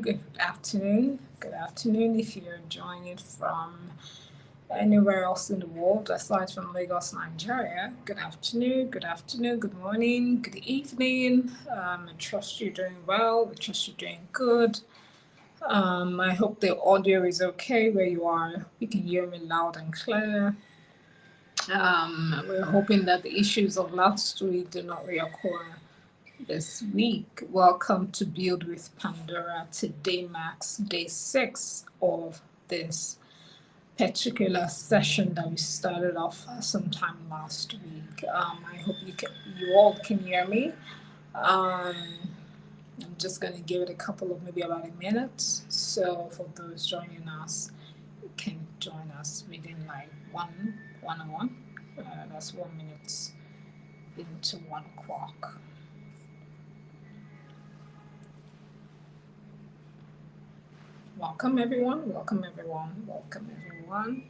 Good afternoon. Good afternoon if you're joining from anywhere else in the world aside from Lagos, Nigeria. Good afternoon, good afternoon, good morning, good evening. I trust you're doing well. I trust you're doing good. I hope the audio is okay where you are. You can hear me loud and clear. We're hoping that the issues of last week do not reoccur this week. Welcome to Build with Pandora. Today marks day 6 of this particular session that we started off sometime last week. I hope you all can hear me. Um, I'm just going to give it a couple of maybe about a minute. So for those joining us, you can join us within like 1 1 that's 1 minute into 1 o'clock. Welcome everyone, welcome everyone, welcome everyone.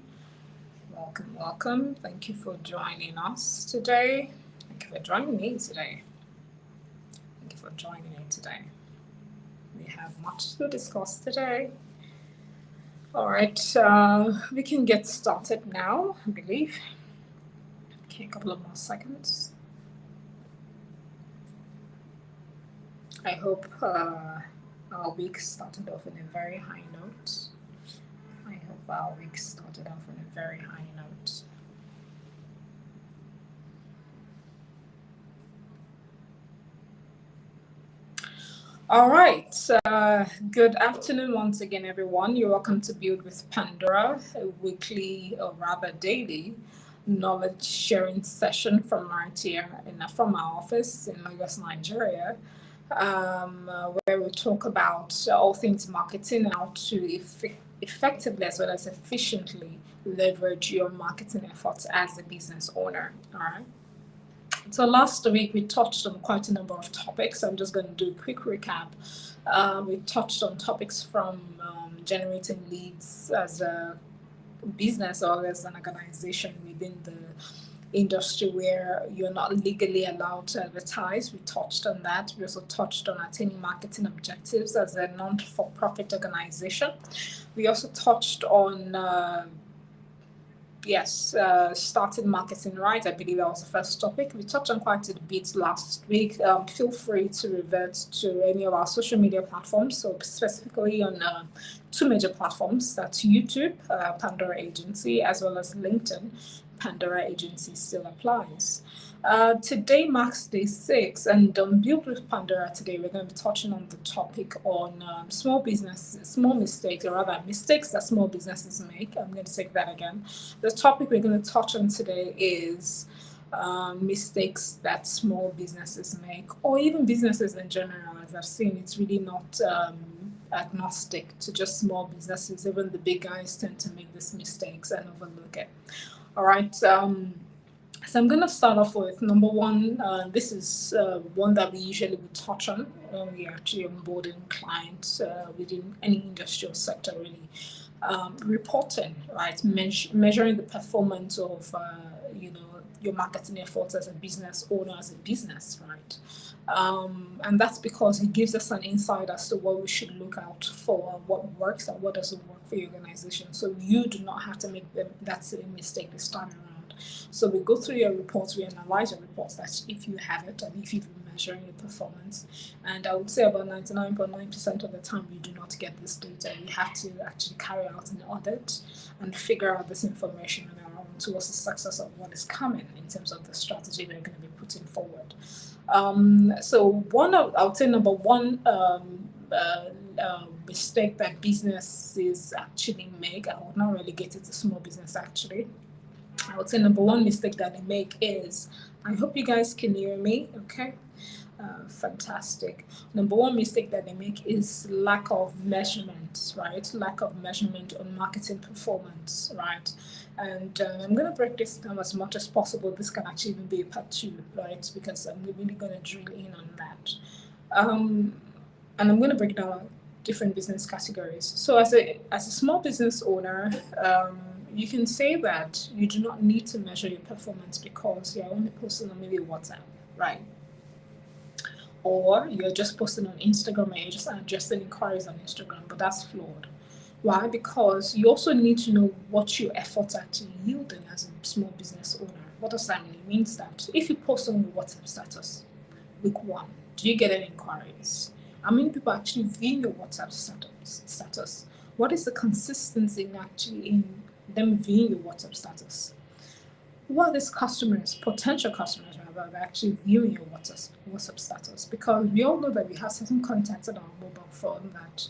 Welcome, welcome. Thank you for joining us today. Thank you for joining me today. Thank you for joining me today. We have much to discuss today. All right, we can get started now, I believe. Okay, a couple of more seconds. I hope our week started off on a very high note. I hope our week started off on a very high note. All right. Good afternoon once again, everyone. You're welcome to Build with Pandora, a weekly or rather daily knowledge sharing session from right here from our office in Lagos, Nigeria, where we talk about all things marketing, how to effectively as well as efficiently leverage your marketing efforts as a business owner. All right. So last week we touched on quite a number of topics. I'm just going to do a quick recap. We touched on topics from generating leads as a business or as an organization within the industry where you're not legally allowed to advertise. We touched on that. We also touched on attaining marketing objectives as a non-for-profit organization. We also touched on started marketing right. I believe that was the first topic. We touched on quite a bit last week. Feel free to revert to any of our social media platforms. So specifically on two major platforms, that's YouTube, Pandora Agency, as well as LinkedIn. Pandora Agency still applies. Today marks day 6, and on Build with Pandora today, we're going to be touching on the topic on small mistakes, or rather mistakes that small businesses make. I'm going to say that again. The topic we're going to touch on today is mistakes that small businesses make, or even businesses in general. As I've seen, it's really not agnostic to just small businesses. Even the big guys tend to make these mistakes and overlook it. All right. So I'm going to start off with number one. This is one that we usually would touch on when we are actually onboarding clients within any industrial sector, really. Reporting, right? Measuring the performance of, your marketing efforts as a business owner, as a business, right? And that's because it gives us an insight as to what we should look out for, what works and what doesn't work for your organization. So you do not have to make that same mistake this time around. So we go through your reports, we analyze your reports, that's if you have it and if you've been measuring your performance. And I would say about 99.9% of the time you do not get this data. You have to actually carry out an audit and figure out this information on our own towards the success of what is coming in terms of the strategy we're going to be putting forward. So I would say number one mistake that businesses actually make, I would not relegate it to small business actually. I would say number one mistake that they make is, I hope you guys can hear me, okay? Fantastic. Number one mistake that they make is lack of measurement, right? Lack of measurement on marketing performance, right? And I'm going to break this down as much as possible. This can actually even be a part 2, right? Because I'm really going to drill in on that. And I'm going to break down different business categories. So as a small business owner, you can say that you do not need to measure your performance because you're only posting on maybe WhatsApp, right? or you're just posting on Instagram and you're just addressing inquiries on Instagram, but that's flawed. Why? Because you also need to know what your efforts are actually yielding as a small business owner. What does that mean? It means that if you post on your WhatsApp status, week one, do you get any inquiries? How many people actually view your WhatsApp status? What is the consistency in actually in them viewing your WhatsApp status? Who are these customers, potential customers rather, that are actually viewing your WhatsApp status? Because we all know that we have certain contacts on our mobile phone that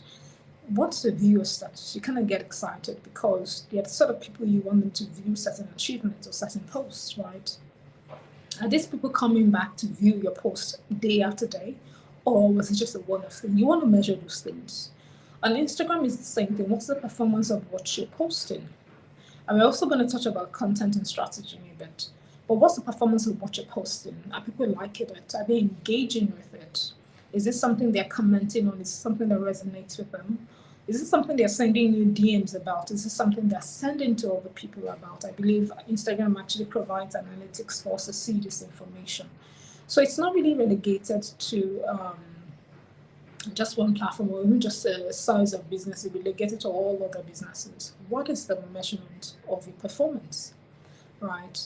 once they view your status, you kind of get excited because they're the sort of people you want them to view certain achievements or certain posts, right? Are these people coming back to view your post day after day? Or was it just a one-off thing? You want to measure those things. On Instagram, it's the same thing. What's the performance of what you're posting? And we're also going to touch about content and strategy in a bit. But what's the performance of what you're posting? Are people liking it? Are they engaging with it? Is this something they're commenting on? Is this something that resonates with them? Is this something they're sending you DMs about? Is this something they're sending to other people about? I believe Instagram actually provides analytics for us to see this information. So it's not really relegated to just one platform or even just a size of business. It will relate it to all other businesses. What is the measurement of your performance, right?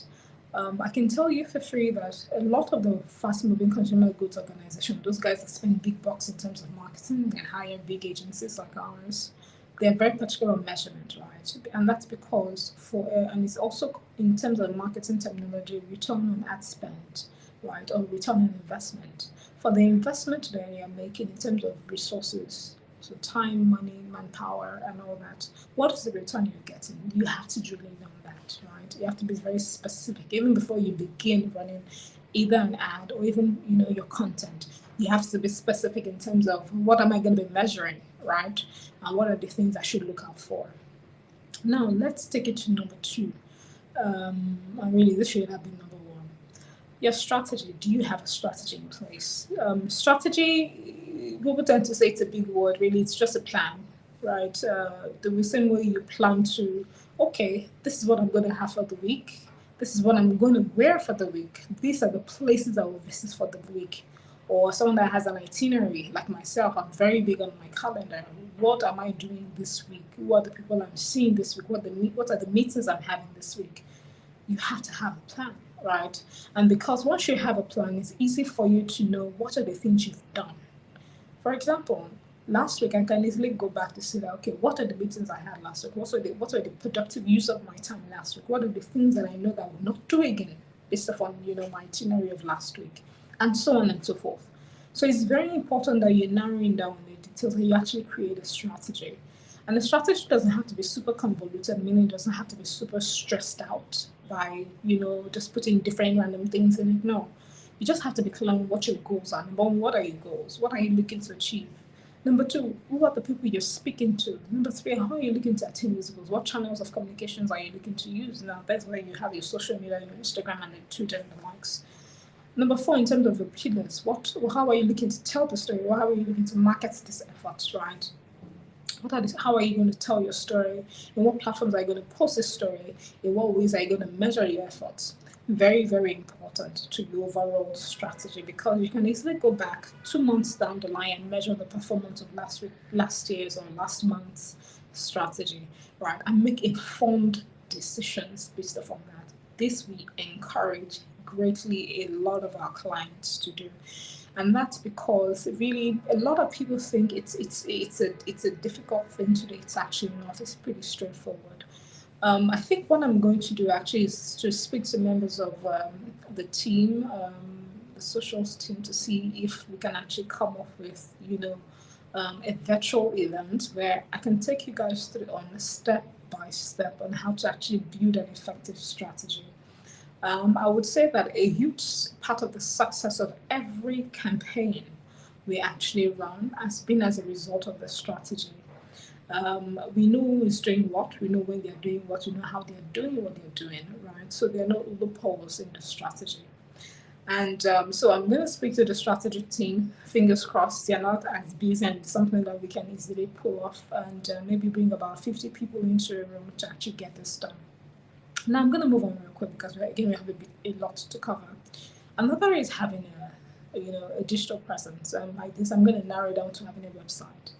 I can tell you for free that a lot of the fast-moving consumer goods organizations, those guys that spend big bucks in terms of marketing, they hire big agencies like ours. They're very particular on measurement, right? And that's because and it's also in terms of marketing terminology, return on ad spend, right, or return on investment. For the investment that you're making in terms of resources, so time, money, manpower, and all that, what is the return you're getting? You have to drill in on that, right? You have to be very specific even before you begin running either an ad or even your content. You have to be specific in terms of what am I going to be measuring, right? And what are the things I should look out for? Now let's take it to number two. And really, this should have been number one. Your strategy. Do you have a strategy in place? Strategy, people tend to say it's a big word. Really, it's just a plan, right? The same way you plan to, okay, this is what I'm going to have for the week. This is what I'm going to wear for the week. These are the places I will visit for the week. Or someone that has an itinerary, like myself, I'm very big on my calendar. What am I doing this week? Who are the people I'm seeing this week? What are the meetings I'm having this week? You have to have a plan, right? And because once you have a plan, it's easy for you to know what are the things you've done. For example, last week I can easily go back to say that, okay, what are the meetings I had last week? What are the productive use of my time last week? What are the things that I know that I will not do again based upon my itinerary of last week, and so on and so forth. So it's very important that you're narrowing down the details and you actually create a strategy. And the strategy doesn't have to be super convoluted, meaning it doesn't have to be super stressed out by, just putting different random things in it. No, you just have to be clear on what your goals are. Number one, what are your goals? What are you looking to achieve? Number two, who are the people you're speaking to? Number three, how are you looking to attain these goals? What channels of communications are you looking to use? Now, that's where you have your social media, your Instagram, and the Twitter and the likes. Number four, in terms of your pillars, how are you looking to tell the story? Or how are you looking to market this effort, right? How are you going to tell your story? In what platforms are you going to post this story? In what ways are you going to measure your efforts? Very, very important to your overall strategy, because you can easily go back 2 months down the line and measure the performance of last year's or last month's strategy, right? And make informed decisions based upon that. This we encourage greatly a lot of our clients to do. And that's because really a lot of people think it's a difficult thing to do. It's actually not. It's pretty straightforward. I think what I'm going to do actually is to speak to members of the team, the socials team, to see if we can actually come up with a virtual event where I can take you guys through on a step by step on how to actually build an effective strategy. I would say that a huge part of the success of every campaign we actually run has been as a result of the strategy. We know who is doing what, we know when they're doing what, we know how they're doing what they're doing, right? So there are no loopholes in the strategy. And so I'm going to speak to the strategy team. Fingers crossed they're not as busy, and something that we can easily pull off, and maybe bring about 50 people into a room to actually get this done. Now I'm going to move on real quick because we have a lot to cover. Another is having a digital presence. Like this, I'm going to narrow down to having a website.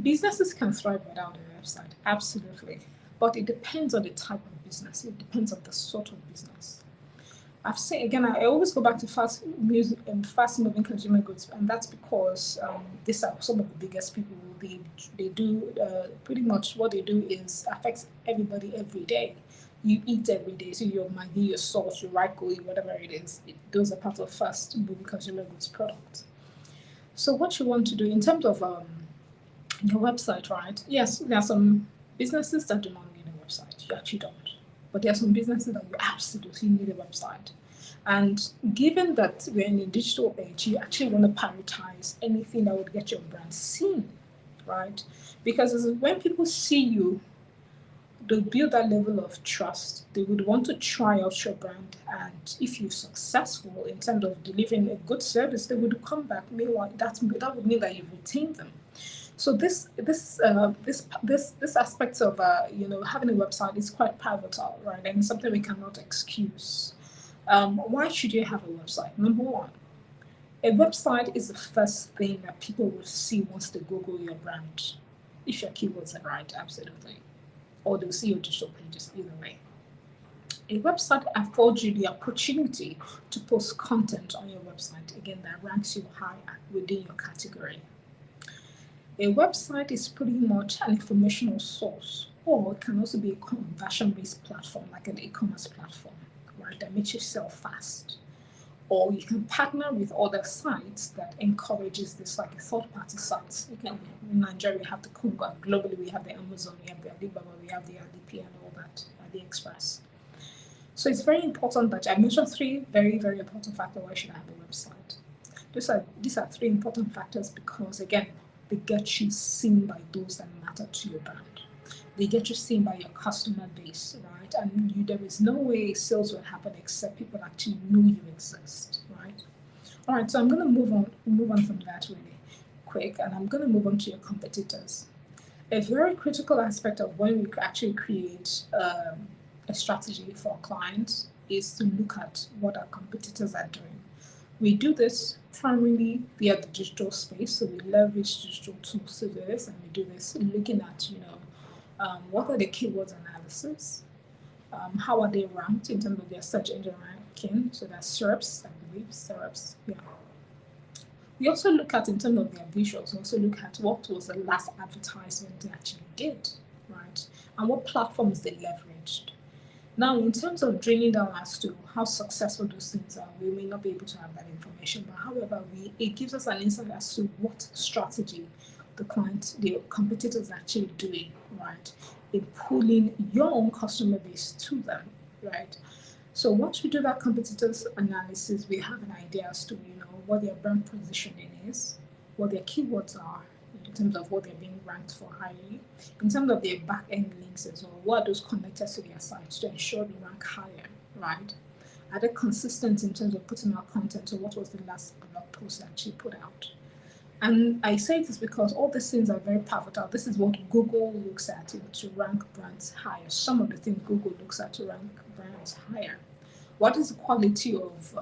Businesses can thrive without a website, absolutely. But it depends on the type of business. It depends on the sort of business. I've seen again. I always go back to fast moving consumer goods, and that's because these are some of the biggest people. They do pretty much what they do is affects everybody every day. You eat every day, so your Maggi, your salt, your Raiko, whatever it is, those are part of fast moving consumer goods products. So what you want to do in terms of your website, right? Yes, there are some businesses that do not need a website. You actually don't. But there are some businesses that you absolutely need a website. And given that we're in a digital age, you actually want to prioritize anything that would get your brand seen, right? Because when people see you, they build that level of trust. They would want to try out your brand, and if you're successful in terms of delivering a good service, they would come back. Meanwhile, that would mean that you've retained them. So this aspect of having a website is quite pivotal, right? And something we cannot excuse. Why should you have a website? Number one, a website is the first thing that people will see once they Google your brand. If your keywords are right, absolutely. Or they'll see your digital pages, either way. A website affords you the opportunity to post content on your website, again, that ranks you higher within your category. A website is pretty much an informational source, or it can also be a conversion-based platform, like an e-commerce platform, right, that makes you sell fast. Or you can partner with other sites that encourages this, like a third-party sites. You can in Nigeria we have the Congo, globally we have the Amazon, we have the Alibaba, we have the ADP and all that, the Express. So it's very important that I mentioned three very, very important factors why should I have a website. These are three important factors because again, they get you seen by those that matter to your brand. They get you seen by your customer base, right? And there is no way sales will happen except people actually know you exist, right? All right, so I'm going to move on from that really quick, and I'm going to move on to your competitors. A very critical aspect of when we actually create a strategy for our clients is to look at what our competitors are doing. We do this primarily via the digital space, so we leverage digital tools to do this, and we do this looking at, what are the keywords analysis, how are they ranked in terms of their search engine ranking, so that's SERPs, I believe, SERPs, yeah. We also look at, in terms of their visuals, we also look at what was the last advertisement they actually did, right, and what platforms they leveraged. Now, in terms of drilling down as to how successful those things are, we may not be able to have that information, but however, it gives us an insight as to what strategy the competitors are actually doing, right, in pulling your own customer base to them, right? So once we do that competitors analysis, we have an idea as to, what their brand positioning is, what their keywords are, in terms of what they're being ranked for highly, in terms of their back-end links as well, what are those connected to their sites to ensure they rank higher, right? Are they consistent in terms of putting out content, or what was the last blog post they actually put out? And I say this because all these things are very pivotal. This is what Google looks at to rank brands higher. Some of the things Google looks at to rank brands higher. What is the quality of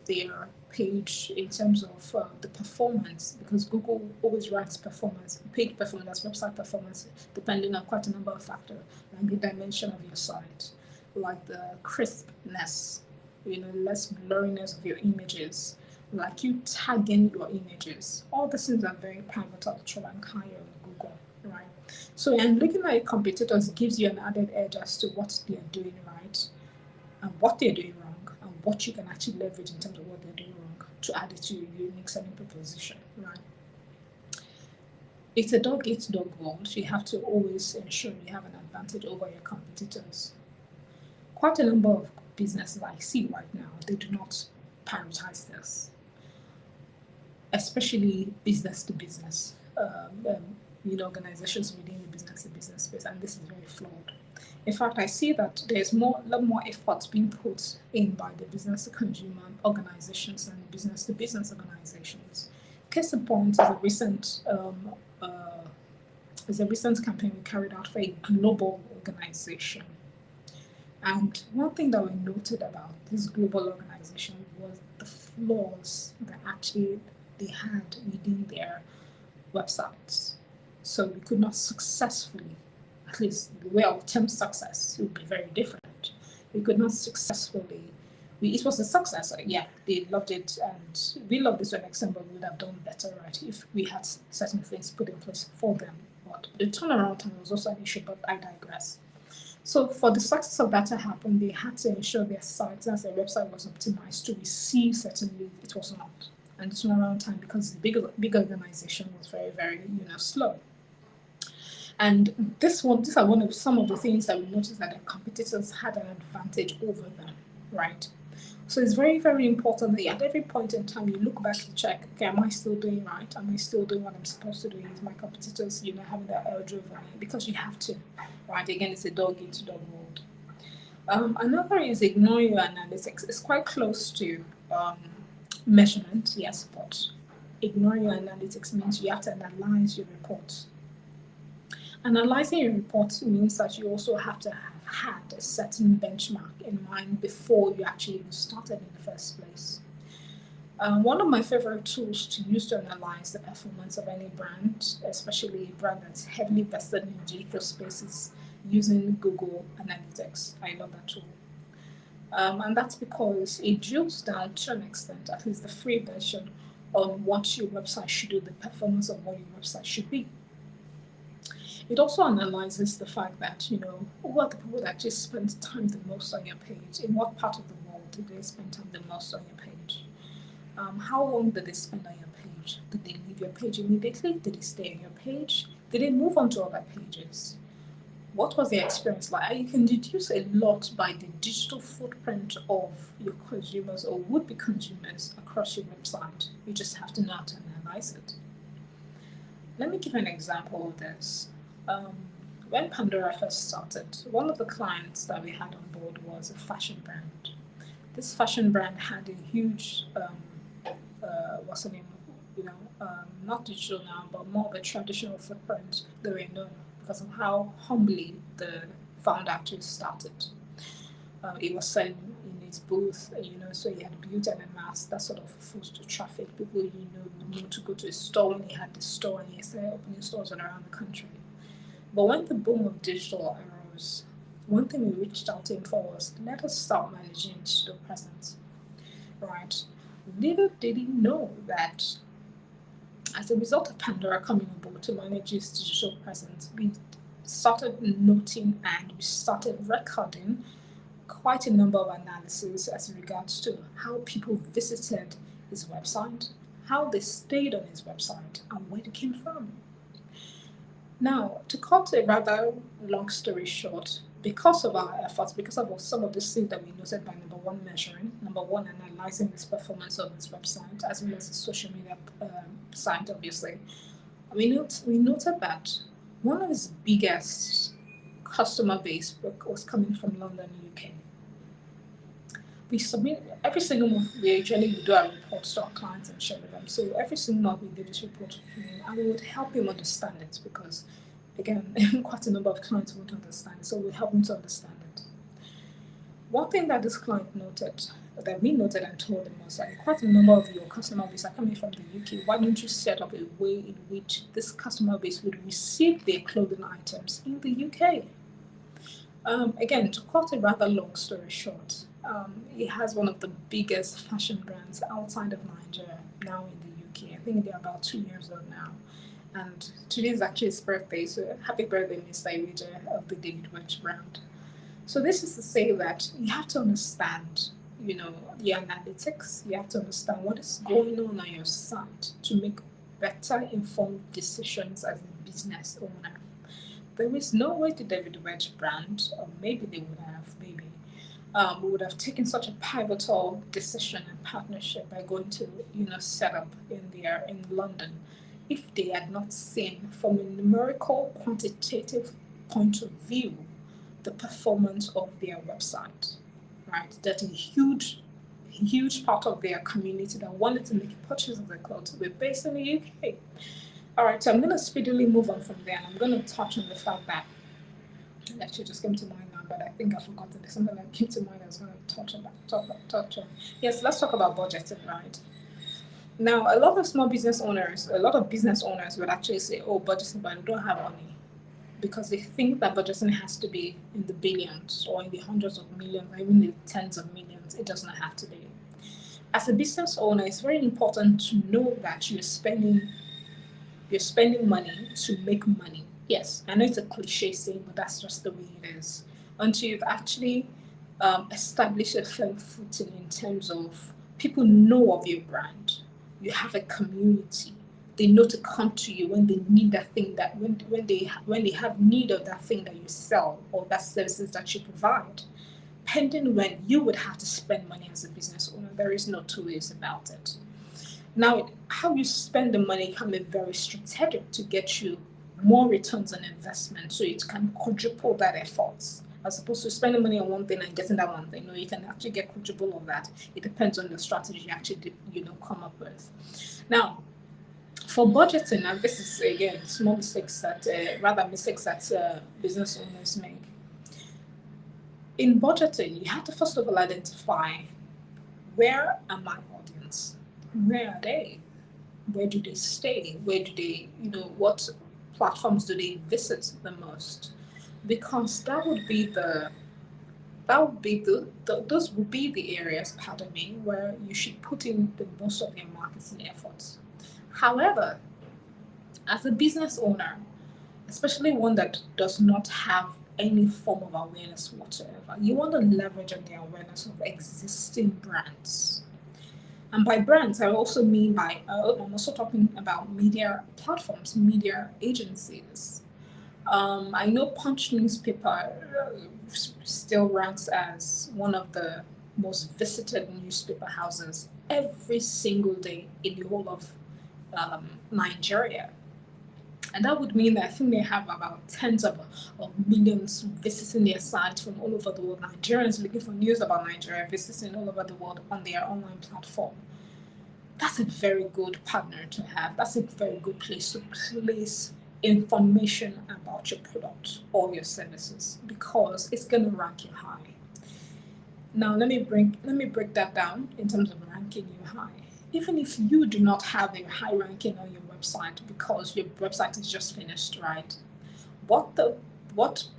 their page in terms of the performance? Because Google always ranks performance, page performance, website performance, depending on quite a number of factors, like the dimension of your site, like the crispness, less blurriness of your images, like you tagging your images. All these things are very pivotal to rank higher on Google, right? So, and looking at your competitors gives you an added edge as to what they're doing right, and what they're doing wrong, and what you can actually leverage in terms of what they're doing wrong to add it to your unique selling proposition, right? It's a dog-eat-dog world. You have to always ensure you have an advantage over your competitors. Quite a number of businesses I see right now, they do not prioritize this, especially business to business, organizations within the business to business space, and this is very flawed. In fact, I see that there's a lot more effort being put in by the business to consumer organizations and business to business organizations. Case in point is a recent campaign we carried out for a global organization. And one thing that we noted about this global organization was flaws that actually they had within their websites. So we could not successfully, at least the way of term success would be very different. We could not successfully, it was a success. Yeah, they loved it, and we loved it to an extent, but we would have done better, right, if we had certain things put in place for them. But the turnaround time was also an issue, but I digress. So for the success of that to happen, they had to ensure their sites as their website was optimized to receive certain leads. It was not. And the turnaround time, because the big organization, was very, very slow. And these are one of some of the things that we noticed that the competitors had an advantage over them, right? So it's very, very important that at every point in time you look back to check, okay, am I still doing right? Am I still doing what I'm supposed to do? Is my competitors, having that edge over me? Because you have to, right? Again, it's a dog eat dog world. Another is ignoring your analytics. It's quite close to measurement, yes, but ignoring your analytics means you have to analyze your reports. Analyzing your report means that you also have to have had a certain benchmark in mind before you actually even started in the first place. One of my favorite tools to use to analyze the performance of any brand, especially a brand that's heavily invested in digital spaces, using Google Analytics. I love that tool. And that's because it drills down to an extent, at least the free version, on what your website should do, the performance of what your website should be. It also analyzes the fact that, who are the people that actually spend time the most on your page? In what part of the world did they spend time the most on your page? How long did they spend on your page? Did they leave your page immediately? Did they stay on your page? Did they move on to other pages? What was their experience like? You can deduce a lot by the digital footprint of your consumers or would-be consumers across your website. You just have to know how to analyze it. Let me give an example of this. When Pandora first started, one of the clients that we had on board was a fashion brand. This fashion brand had a huge, what's the name? Not digital now, but more of a traditional footprint. They were known because of how humbly the founder actually started. He was selling in his booth, so he had built an amass that sort of foot traffic. People, would know to go to a store when he had the store, and he started opening stores all around the country. But when the boom of digital arose, one thing we reached out to him for was, let us start managing digital presence, right? Little did he know that as a result of Pandora coming on board to manage his digital presence, we started noting and we started recording quite a number of analyses as regards to how people visited his website, how they stayed on his website, and where they came from. Now, to cut a rather long story short, because of our efforts, because of some of the things that we noted by number one, measuring, number one, analyzing this performance of this website, as well as the social media site, obviously, we noted that one of his biggest customer base was coming from London, UK. We submit every single month. We do our reports to our clients and share with them. So every single month we do this report to him, and we would help him understand it because, again, quite a number of clients won't understand. So we help him to understand it. One thing that this client noted, that we noted and told him, was that quite a number of your customer base are coming from the UK. Why don't you set up a way in which this customer base would receive their clothing items in the UK? Again, to cut a rather long story short, he has one of the biggest fashion brands outside of Nigeria now in the UK. I think they're about 2 years old now. And today is actually his birthday, so happy birthday, Mr. Elijah of the David Welch brand. So this is to say that you have to understand, the analytics. You have to understand what is going on your site to make better informed decisions as a business owner. There is no way the David Welch brand, or maybe they would have, would have taken such a pivotal decision and partnership by going to, set up in London, if they had not seen from a numerical, quantitative point of view the performance of their website, right? That a huge part of their community that wanted to make a purchase of their clothes were based in the UK. All right, so I'm going to speedily move on from there, and I'm going to touch on the fact that actually just came to mind now. but I think I forgot it. There's something that came to mind I was going to touch on. Yes, let's talk about budgeting, right? Now, a lot of small business owners, a lot of business owners would actually say, "Oh, budgeting, but I don't have money," because they think that budgeting has to be in the billions or in the hundreds of millions, or even the tens of millions. It does not have to be. As a business owner, it's very important to know that you're spending money to make money. Yes, I know it's a cliche saying, but that's just the way it is. Until you've actually established a firm footing in terms of people know of your brand, you have a community. They know to come to you when they need that thing that when they have need of that thing that you sell or that services that you provide. Pending when you would have to spend money as a business owner, there is no two ways about it. Now, how you spend the money can be very strategic to get you more returns on investment so it can quadruple that effort. As opposed to spending money on one thing and getting that one thing. No, you can actually get quadruple of that. It depends on the strategy you actually come up with. Now, for budgeting, and this is again small mistakes that mistakes that business owners make. In budgeting, you have to first of all identify where are my audience? Where are they? Where do they stay? Where do they, what platforms do they visit the most? Because those would be the areas, pardon me, where you should put in the most of your marketing efforts. However, as a business owner, especially one that does not have any form of awareness whatsoever, you want to leverage on the awareness of existing brands. And by brands, I also mean I'm also talking about media platforms, media agencies. I know Punch newspaper still ranks as one of the most visited newspaper houses every single day in the whole of Nigeria. And that would mean that I think they have about tens of millions visiting their site from all over the world. Nigerians looking for news about Nigeria, visiting all over the world on their online platform. That's a very good partner to have. That's a very good place to place information about your product or your services because it's going to rank you high. Now let me break that down in terms of ranking you high. Even if you do not have a high ranking on your website because your website is just finished, right? What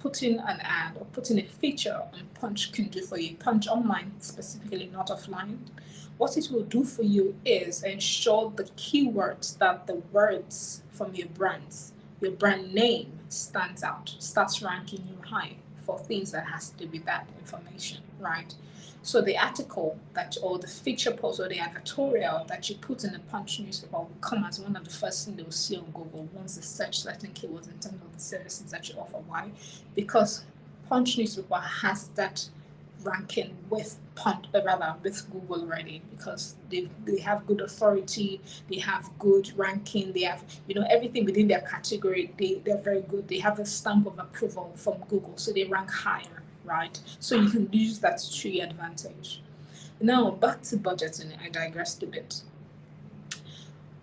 putting an ad or putting a feature on Punch can do for you, Punch online specifically, not offline, what it will do for you is ensure the keywords that the words from your brand name stands out, starts ranking you high for things that has to do with that information, right? So the article or the feature post or the editorial that you put in the Punch newspaper will come as one of the first things they will see on Google once they search certain keywords in terms of the services that you offer. Why? Because Punch newspaper has that ranking with with Google already because they have good authority, they have good ranking, they have everything within their category. They're very good. They have a stamp of approval from Google, so they rank higher, right? So you can use that to your advantage. Now back to budgeting. I digressed a bit.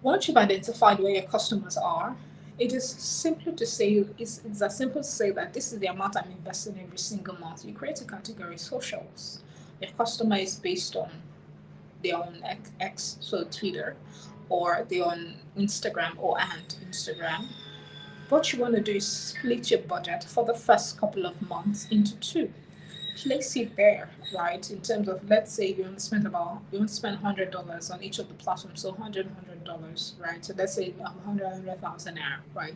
Once you've identified where your customers are, it is simply to say it's as simple to say that this is the amount I'm investing every single month. You create a category socials. Your customer is based on their own X, so Twitter, or they're on Instagram and Instagram. What you want to do is split your budget for the first couple of months into two. Place it there, right? In terms of, let's say you want to spend $100 on each of the platforms, so $100, right? So let's say 100,000 naira, right?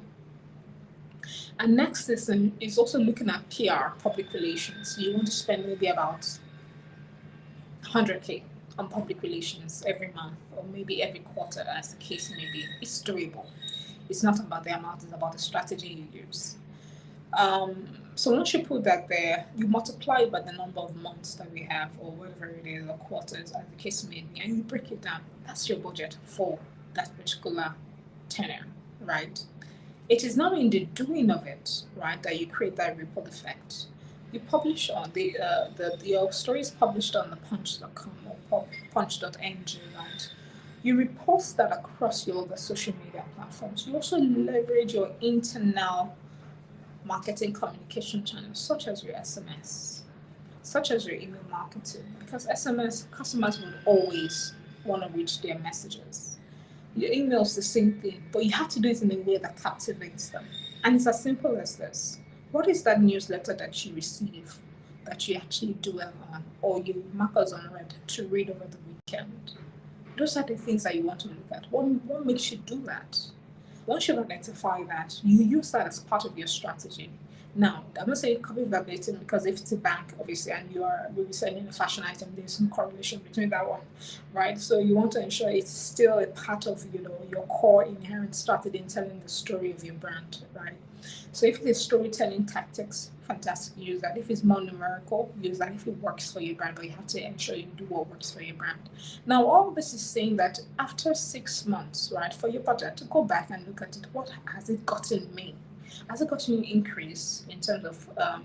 And next is also looking at PR, public relations. You want to spend maybe about 100K on public relations every month or maybe every quarter, as the case may be. It's doable. It's not about the amount, it's about the strategy you use. So once you put that there, you multiply it by the number of months that we have, or whatever it is, or quarters, as the case may be, and you break it down. That's your budget for that particular tenure, right? It is not in the doing of it, right, that you create that ripple effect. You publish on your story is published on the punch.com or punch.ng, right? You repost that across your other social media platforms. You also leverage your internal marketing communication channels, such as your SMS, such as your email marketing, because SMS customers would always want to reach their messages. Your email is the same thing, but you have to do it in a way that captivates them. And it's as simple as this. What is that newsletter that you receive that you actually dwell on or you mark as unread to read over the weekend? Those are the things that you want to look at. What makes you do that? Once you identify that, you use that as part of your strategy. Now, I'm not saying copy verbatim because if it's a bank, obviously, and you are maybe selling a fashion item, there's some correlation between that one, right? So you want to ensure it's still a part of your core inherent strategy in telling the story of your brand, right? So if it's storytelling tactics, fantastic, use that. If it's more numerical, use that. If it works for your brand, but you have to ensure you do what works for your brand. Now, all this is saying that after 6 months, right, for your budget, to go back and look at it, what has it gotten me? Has it gotten you increase in terms of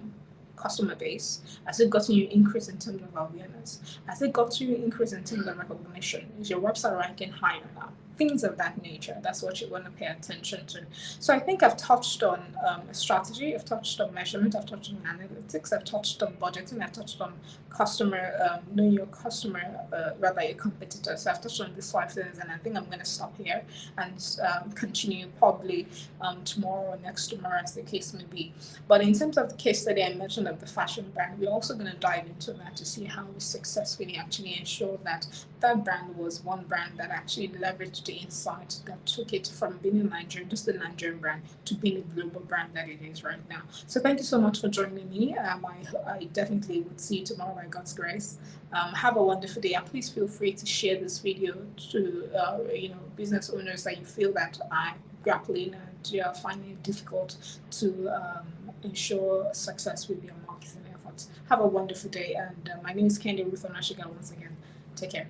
customer base? Has it gotten you increase in terms of awareness? Has it got you increase in terms of recognition? Is your website ranking higher now? Things of that nature. That's what you want to pay attention to. So I think I've touched on strategy, I've touched on measurement, I've touched on analytics, I've touched on budgeting, I've touched on customer, knowing your customer, rather your competitors. So I've touched on these 5 things, and I think I'm going to stop here and continue probably tomorrow or next tomorrow, as the case may be. But in terms of the case study I mentioned of the fashion brand, we're also going to dive into that to see how we successfully actually ensure that that brand was one brand that actually leveraged the insight that took it from being a Nigerian, just a Nigerian brand, to being a global brand that it is right now. So thank you so much for joining me. I definitely would see you tomorrow by God's grace. Have a wonderful day, and please feel free to share this video to business owners that you feel that are grappling and you are finding it difficult to ensure success with your marketing efforts. Have a wonderful day, and my name is Candy Ruth Onashiga once again. Take care.